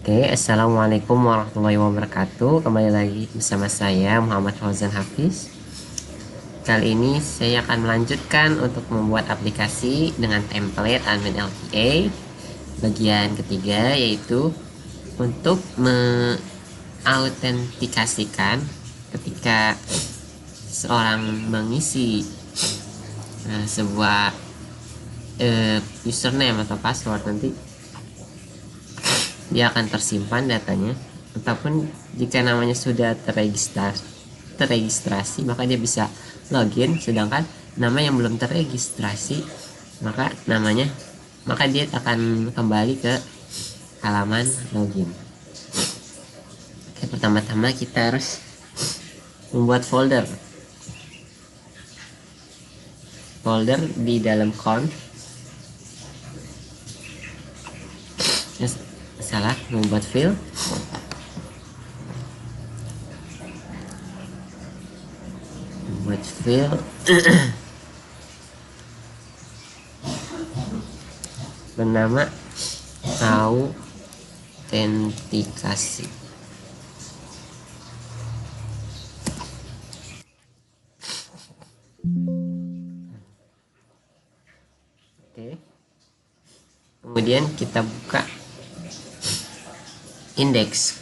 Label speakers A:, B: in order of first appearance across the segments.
A: Oke, assalamualaikum warahmatullahi wabarakatuh. Kembali lagi bersama saya Muhammad Fauzan Hafiz. Kali ini saya akan melanjutkan untuk membuat aplikasi dengan template admin LTA. Bagian ketiga yaitu untuk mengautentikasikan ketika seorang mengisi sebuah username atau password, nanti dia akan tersimpan datanya, ataupun jika namanya sudah terregistrasi maka dia bisa login, sedangkan nama yang belum terregistrasi maka dia akan kembali ke halaman login. Oke, pertama-tama kita harus membuat folder di dalam conf. Salah, membuat file bernama autentikasi. Oke, kemudian kita buka indeks.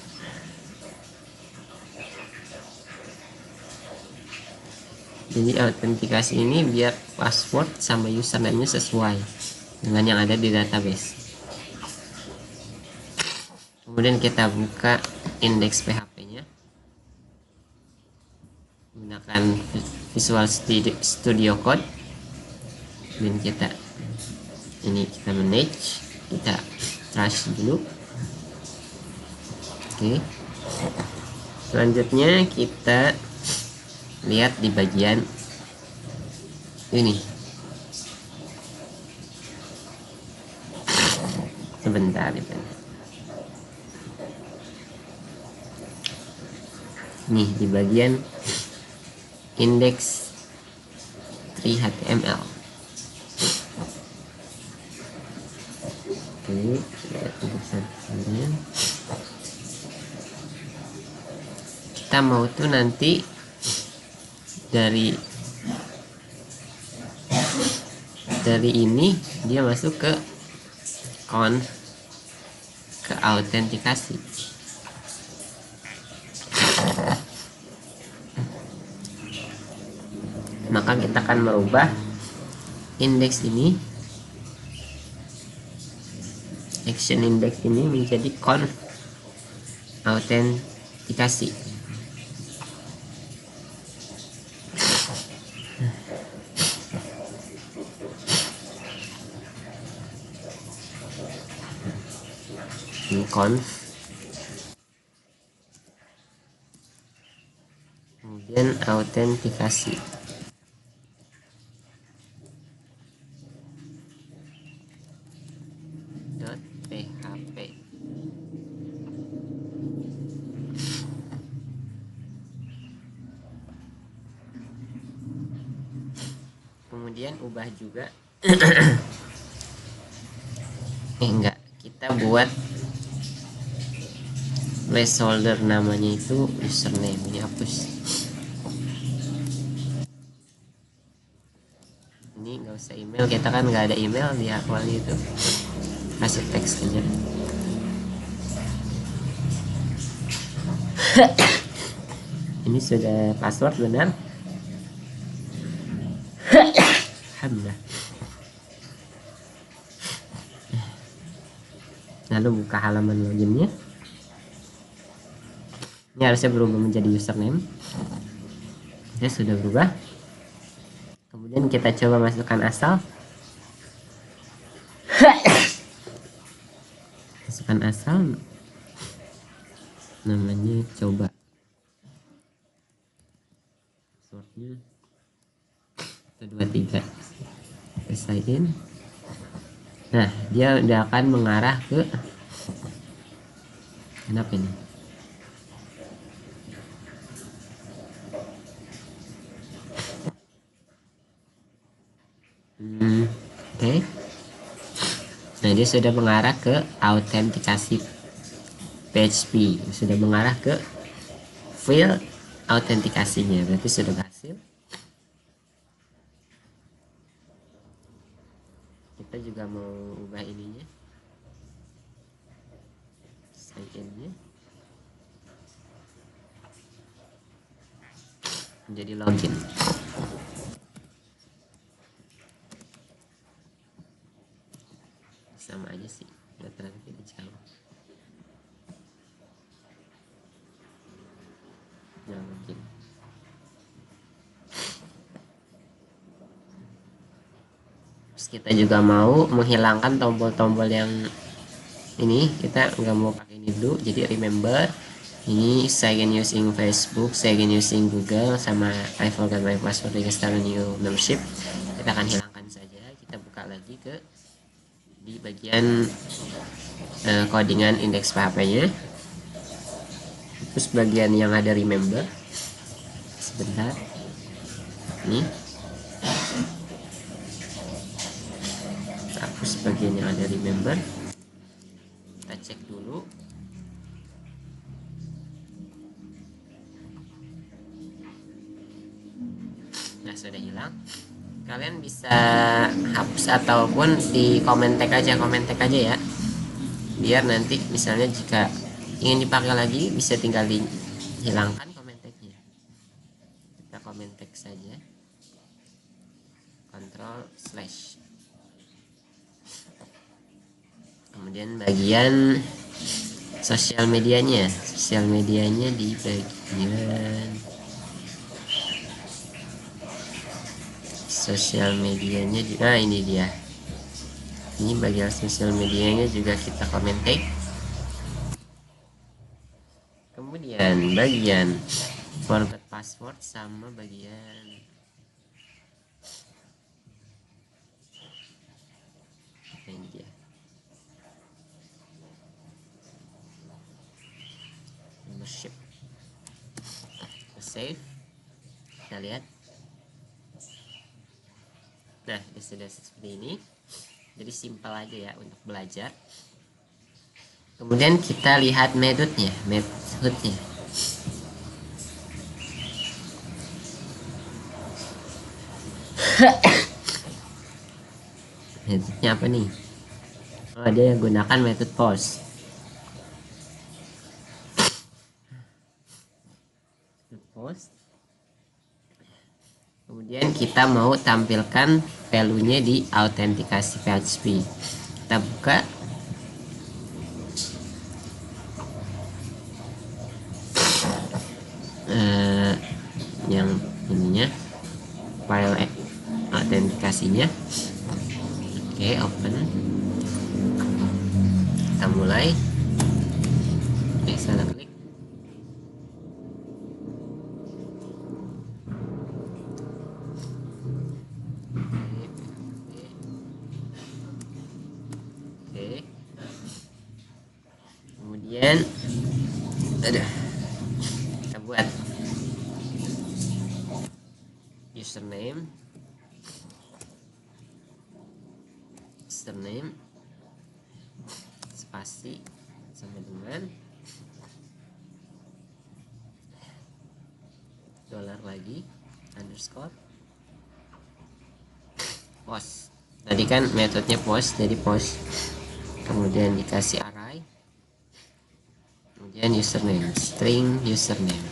A: Jadi autentikasi ini biar password sama username-nya sesuai dengan yang ada di database. Kemudian kita buka indeks PHP-nya menggunakan Visual Studio Code, dan kita manage, kita trash dulu. Oke, selanjutnya kita lihat di bagian ini. Sebentar. Nih di bagian index 3HTML. Oke, lihat indeksannya. Kita mau tuh nanti dari ini dia masuk ke autentikasi. Maka kita akan merubah indeks ini, action index ini, menjadi autentikasi. Conf, kemudian autentikasi. .php. Kemudian ubah juga kita buat placeholder, namanya itu username. Ini hapus, ini nggak usah email, kita kan nggak ada email di awalnya, itu kasih teks aja. Ini sudah password benar. Alhamdulillah. Lalu buka halaman loginnya. Ini harusnya berubah menjadi username. Ya, sudah berubah. Kemudian kita coba masukkan asal. Masukkan asal, namanya coba. Passwordnya 123. Sign in. Nah, dia udah akan mengarah ke kenapa ini? Oke. Nah, dia sudah mengarah ke autentikasi. PHP, sudah mengarah ke file autentikasinya, berarti sudah berhasil. Kita juga mau ubah ininya, sign in-nya menjadi login. Sama aja sih, dataran kita jauh. Nah, mungkin terus kita juga mau menghilangkan tombol-tombol yang ini, kita nggak mau pakai ini dulu. Jadi remember, ini sign in using Facebook, sign in using Google, sama I forgot my password, register new membership. Kita akan hilangkan saja. Kita buka lagi ke di bagian codingan indeks PHP-nya. Terus bagian yang ada remember, sebentar, ini hapus bagian yang ada remember. Kita cek dulu. Nah, sudah hilang. Kalian bisa hapus ataupun di komen tag aja ya, biar nanti misalnya jika ingin dipakai lagi bisa tinggal dihilangkan komen tagnya. Kita komen tag saja, Ctrl/, kemudian bagian sosial medianya di bagian sosial medianya. Nah, ini dia, ini bagian sosial medianya juga kita komen tag. Kemudian bagian forgot password sama bagian ini dia, membership. Save, kita lihat. Nah, sudah seperti ini. Jadi simpel aja ya untuk belajar. Kemudian kita lihat metodenya. Metodenya apa nih? Oh, dia gunakan metode post. Kemudian kita mau tampilkan value-nya di autentikasi PHP. Kita buka. Yang ininya, file autentikasinya. Oke, open. Kita mulai. Oke, salah klik. Oke. Kemudian kita buat username spasi sama dengan dolar lagi underscore post. Tadi kan metodenya post, jadi post, kemudian dikasih array, kemudian username, string username,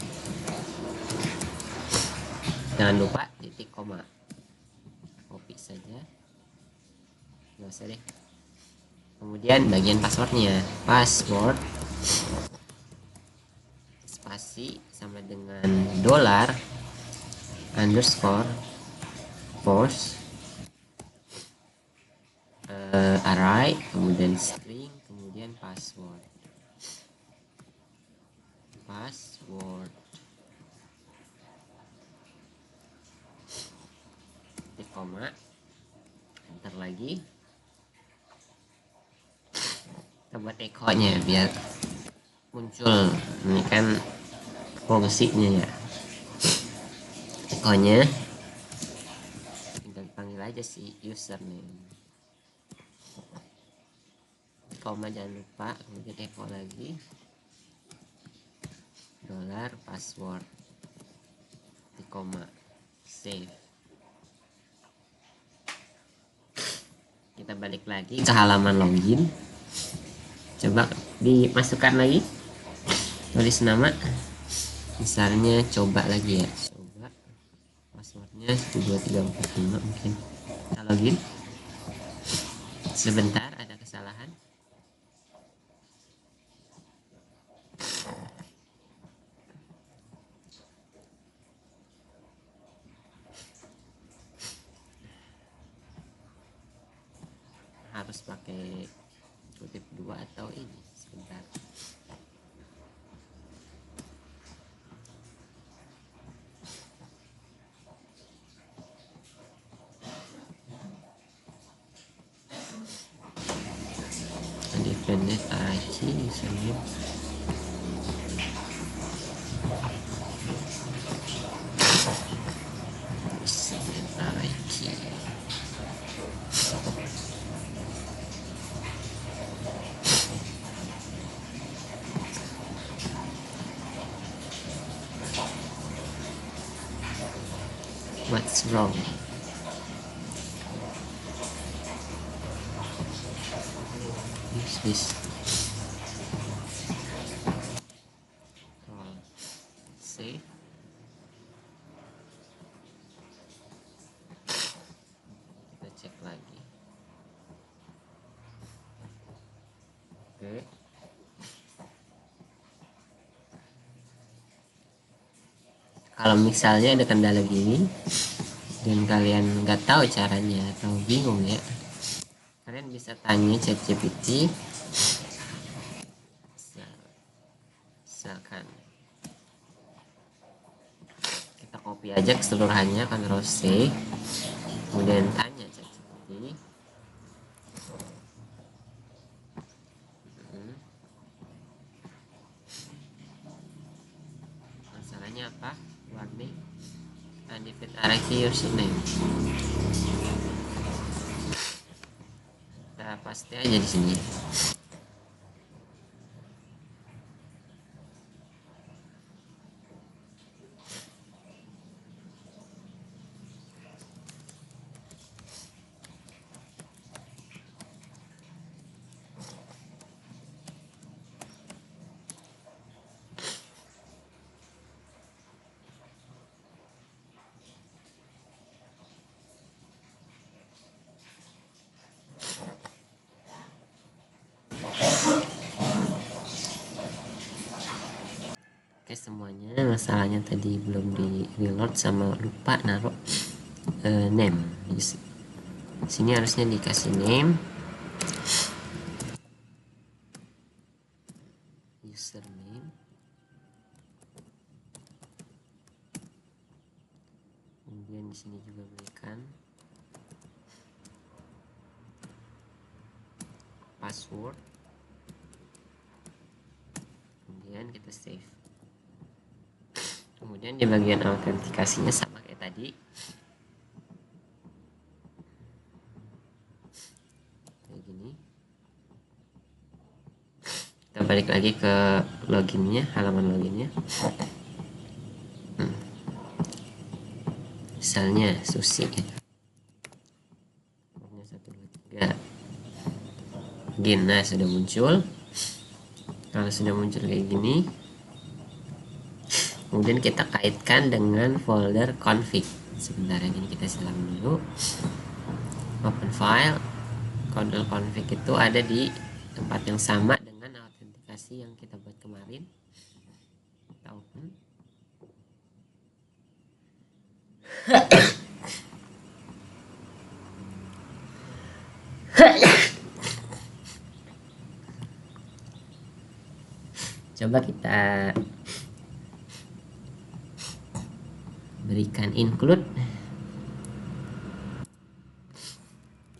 A: jangan lupa titik koma, copy saja, nggak usah deh. Kemudian bagian passwordnya, password spasi sama dengan dolar underscore post, array, kemudian string, kemudian password titik koma, enter lagi. Kita buat echo-nya biar muncul, ini kan fungsinya ya, echo-nya tinggal panggil aja si username, koma jangan lupa, kemudian echo lagi. dollar password di koma save. Kita balik lagi ke halaman login, coba dimasukkan lagi, tulis nama, misalnya coba lagi ya, coba passwordnya 12345 mungkin. Kita login, sebentar ada kesalahan. Harus pakai kutip 2 atau ini, sebentar. Independent IT misalnya. What's wrong? Use this. Save. Kita cek lagi. Oke. Kalau misalnya ada kendala gini dan kalian nggak tahu caranya atau bingung ya, kalian bisa tanya ChatGPT. Misalkan kita copy aja keseluruhannya, Ctrl+C, kemudian tanya ChatGPT. Masalahnya apa? Warning undefined array username. Kita paste aja di sini. Oke, semuanya. Masalahnya tadi belum di reload sama lupa naruh name. Di sini harusnya dikasih name, username, kemudian di sini juga berikan password, kemudian kita save. Kemudian di bagian autentikasinya sama kayak tadi, kayak gini. Kita balik lagi ke loginnya, halaman loginnya. Misalnya Susi, nomornya 123. Nah, sudah muncul. Kalau sudah muncul kayak gini, kemudian kita kaitkan dengan folder config. Sebentar, ini kita silang dulu. Open file. Folder config itu ada di tempat yang sama dengan autentikasi yang kita buat kemarin. Kita open. Coba kita berikan include,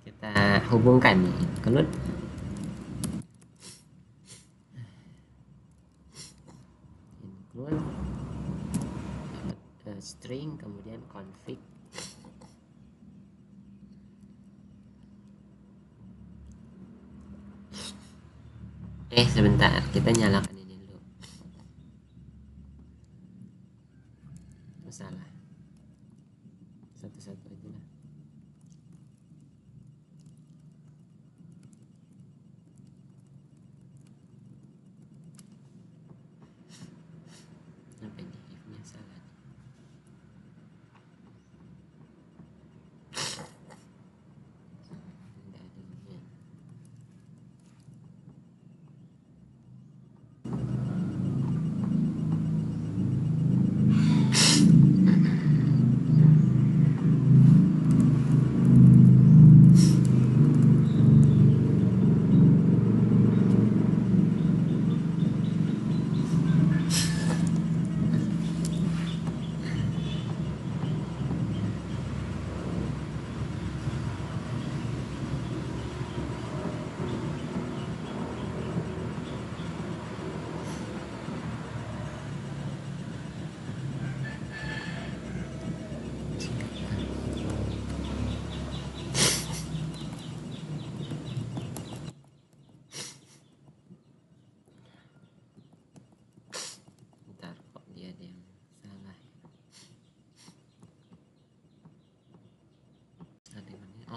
A: kita hubungkan include, string, kemudian config. Sebentar, kita nyalakan ini dulu.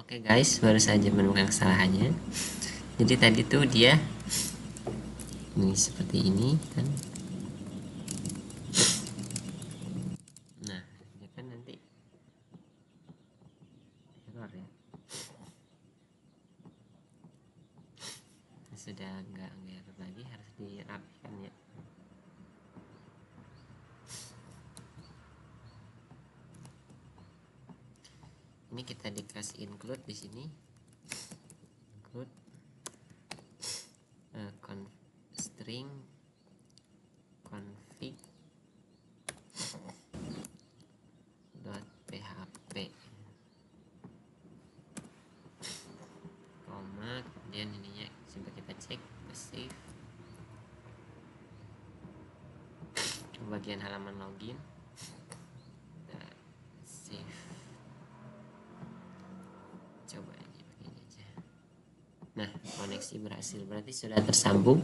A: Oke guys, baru saja menemukan kesalahannya. Jadi tadi tuh dia ini seperti ini kan. Nah, dia kan nanti error ya. Sudah nggak error lagi, harus dirapikan ya. Ini kita dikasih include di sini. Include string config .php, koma, kemudian ininya coba kita cek, save. Bagian halaman login, save. Coba ini pakai aja. Nah, koneksi berhasil, berarti sudah tersambung.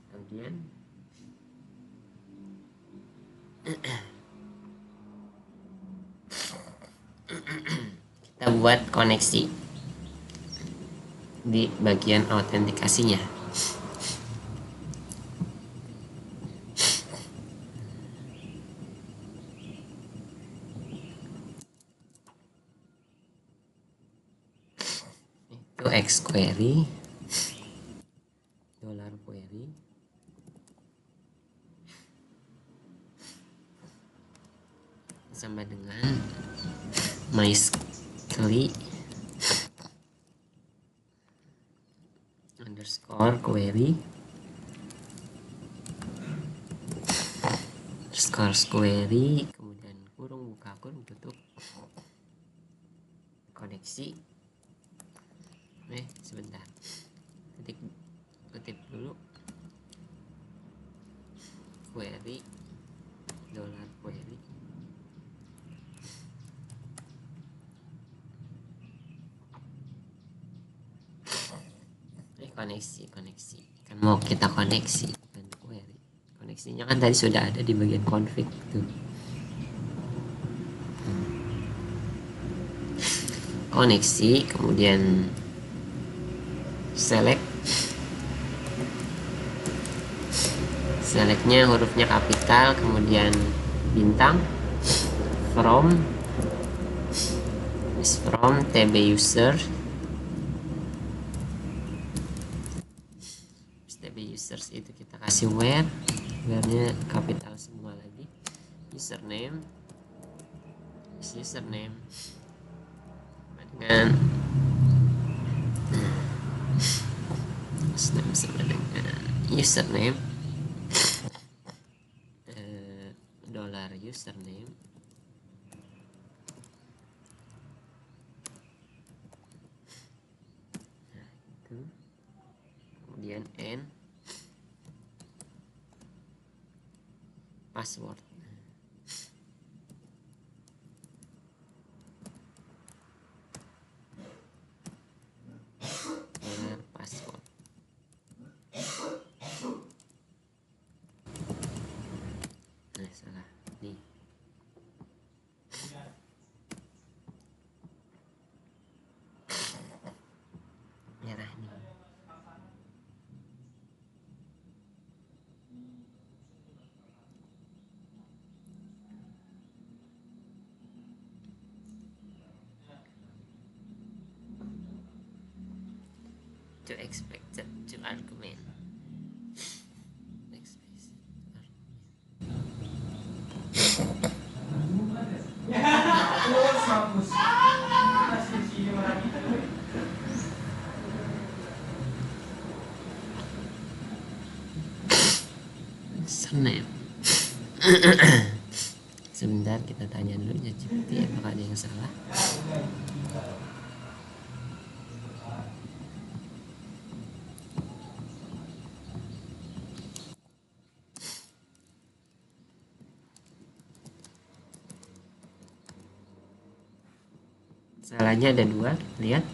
A: Kemudian kita buat koneksi di bagian autentikasinya. Itu xquery $query sama dengan mysql underscore query kemudian kurung, buka kurung, tutup, koneksi. Sebentar, kutip dulu query $query. Koneksi kan mau kita koneksi dan query. Koneksinya kan tadi sudah ada di bagian config tuh. Koneksi, kemudian selectnya hurufnya kapital, kemudian bintang, from tb user, users itu kita kasih where-nya kapital semua lagi, username dengan username $username, nah itu, kemudian n password. Password. Salah nih. Merah nih. To expected to argument. Username. Sebentar, kita tanya dulu ya GPT apakah ada yang salah. Masalahnya ada dua, lihat.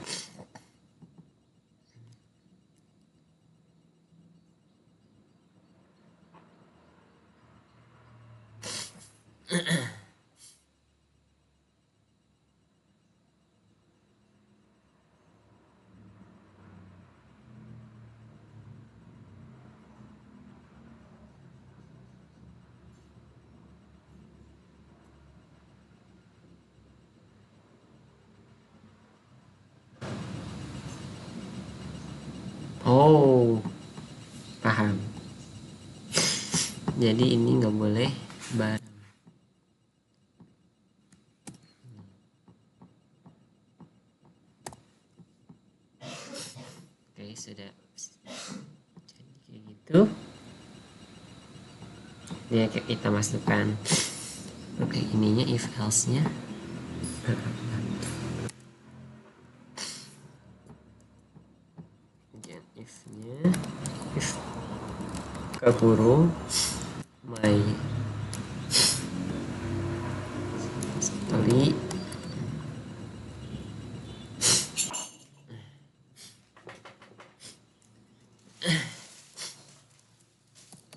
A: Oh, paham. Jadi ini nggak boleh bareng. Oke, sudah. Jadi kayak gitu. Ini kita masukkan. Oke, ininya if else-nya. Kemudian if-nya, if kekurung my story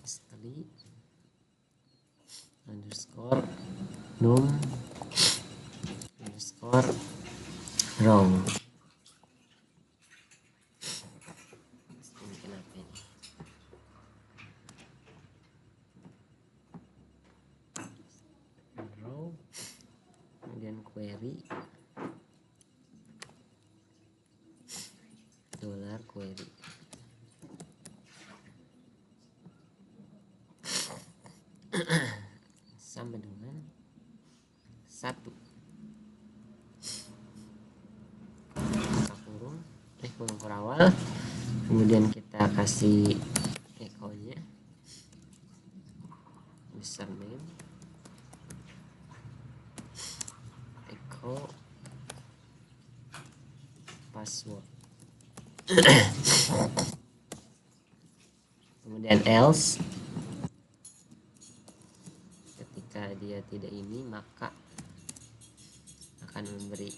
A: story underscore num underscore wrong. Ini kenapa ini? Row, kemudian query dollar query. Sama dengan satu kurung kurung kurawal, kemudian kita kasih echo-nya username echo password. Kemudian else, ketika dia tidak ini maka akan memberi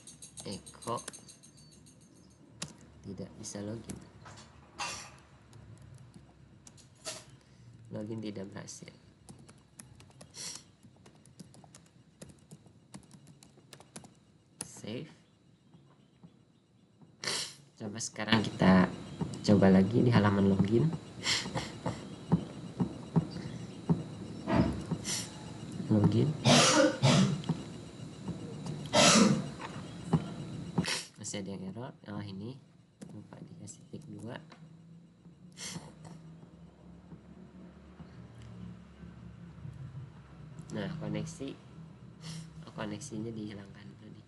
A: echo tidak bisa login. Login tidak berhasil. Save. Coba sekarang kita coba lagi di halaman login. Login. Masih ada yang error. Oh, ini lupa dikasih tick 2. Nah, koneksinya dihilangkan tadi.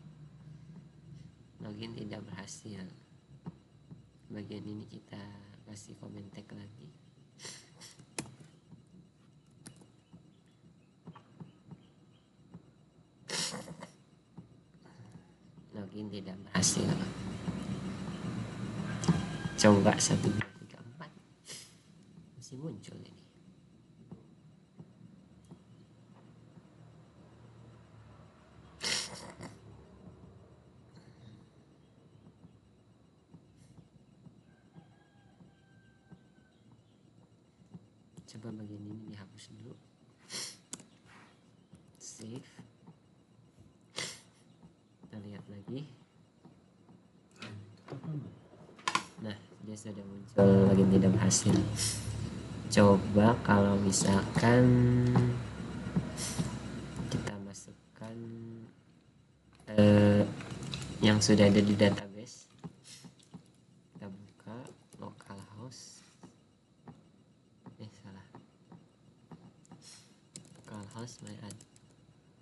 A: Login tidak berhasil. Bagian ini kita kasih comment tag lagi. Login tidak berhasil. Coba 1 2 3 4. Masih muncul ini. Coba bagian ini dihapus dulu. Save. Kita lihat lagi. Nah, dia sudah muncul lagi tidak berhasil. Coba kalau misalkan kita masukkan yang sudah ada di database, kita buka localhost, salah, localhost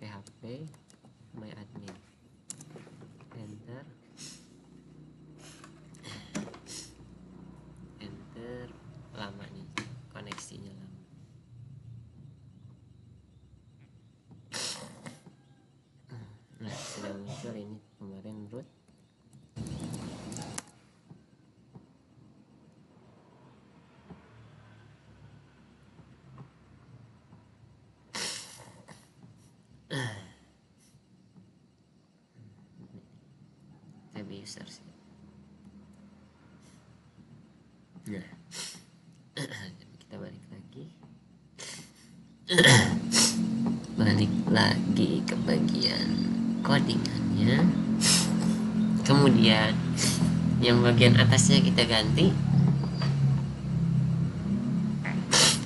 A: php myadmin, enter lama nih koneksinya lama. Nah, sudah muncul ini kemarin root. user sih. Nah, kita balik lagi. Balik lagi ke bagian codingannya. Kemudian yang bagian atasnya kita ganti,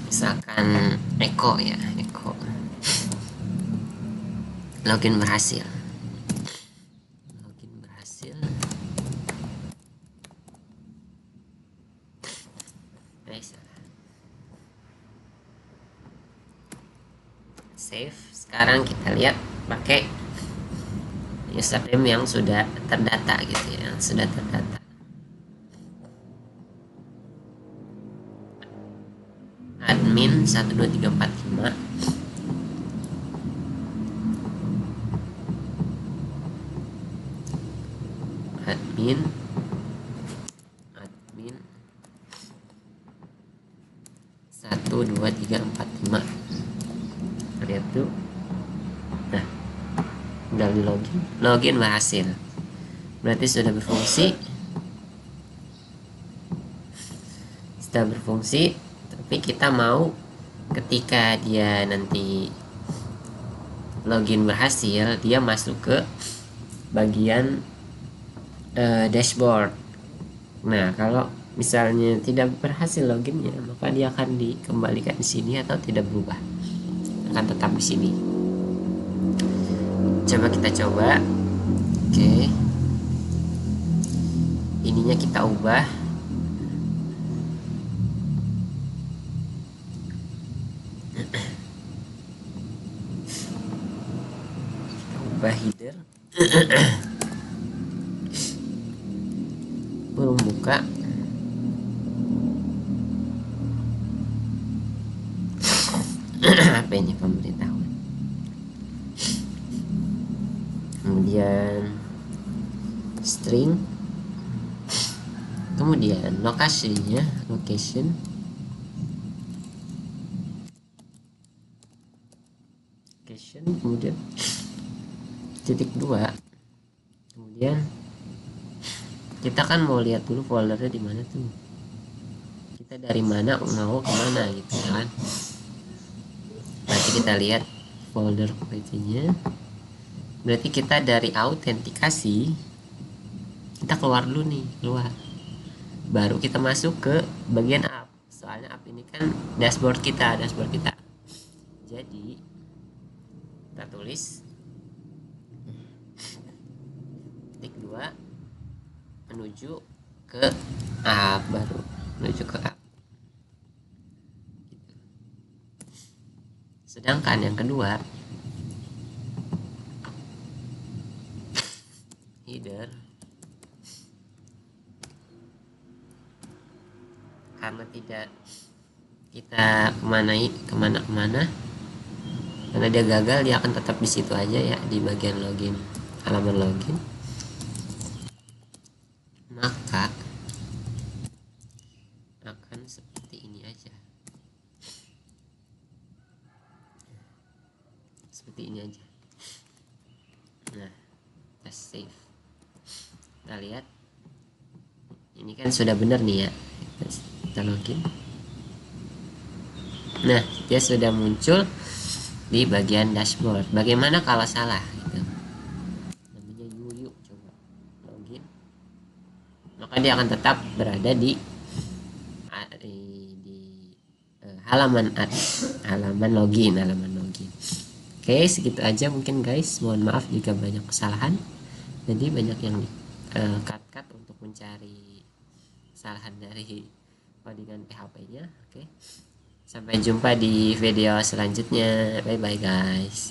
A: misalkan echo ya, echo login berhasil. Save. Sekarang kita lihat pakai username yang sudah terdata gitu ya, yang sudah terdata. Admin 12345. Admin 12345. Lihat tuh. Nah, udah di login berhasil, berarti sudah berfungsi. Tapi kita mau ketika dia nanti login berhasil, dia masuk ke bagian dashboard. Nah, kalau misalnya tidak berhasil loginnya, maka dia akan dikembalikan di sini atau tidak berubah, akan tetap di sini. Coba kita coba. Oke, ininya kita ubah. Header. Belum buka. Apa ini pemberitahuan. Kemudian string. Kemudian lokasinya, location. Kemudian titik 2. Kemudian kita kan mau lihat dulu foldernya di mana tuh, kita dari mana mau kemana gitu kan. Nanti kita lihat folder PT-nya. Berarti kita dari autentikasi kita keluar dulu nih, baru kita masuk ke bagian app. Soalnya app ini kan dashboard kita. Jadi kita tulis titik 2 menuju ke app, baru menuju ke app. Sedangkan yang kedua, header, karena tidak kita kemana, karena dia gagal, dia akan tetap di situ aja ya, di bagian login, halaman login. Maka akan seperti ini aja, Nah, kita save. Kita lihat ini kan sudah benar nih ya, kita login. Nah, dia sudah muncul di bagian dashboard. Bagaimana kalau salah gitu? Namanya Yuyu, coba login, maka dia akan tetap berada di halaman login. Oke, segitu aja mungkin guys. Mohon maaf jika banyak kesalahan. Jadi banyak yang cut untuk mencari kesalahan dari codingan PHP-nya. Oke. Sampai jumpa di video selanjutnya. Bye bye guys.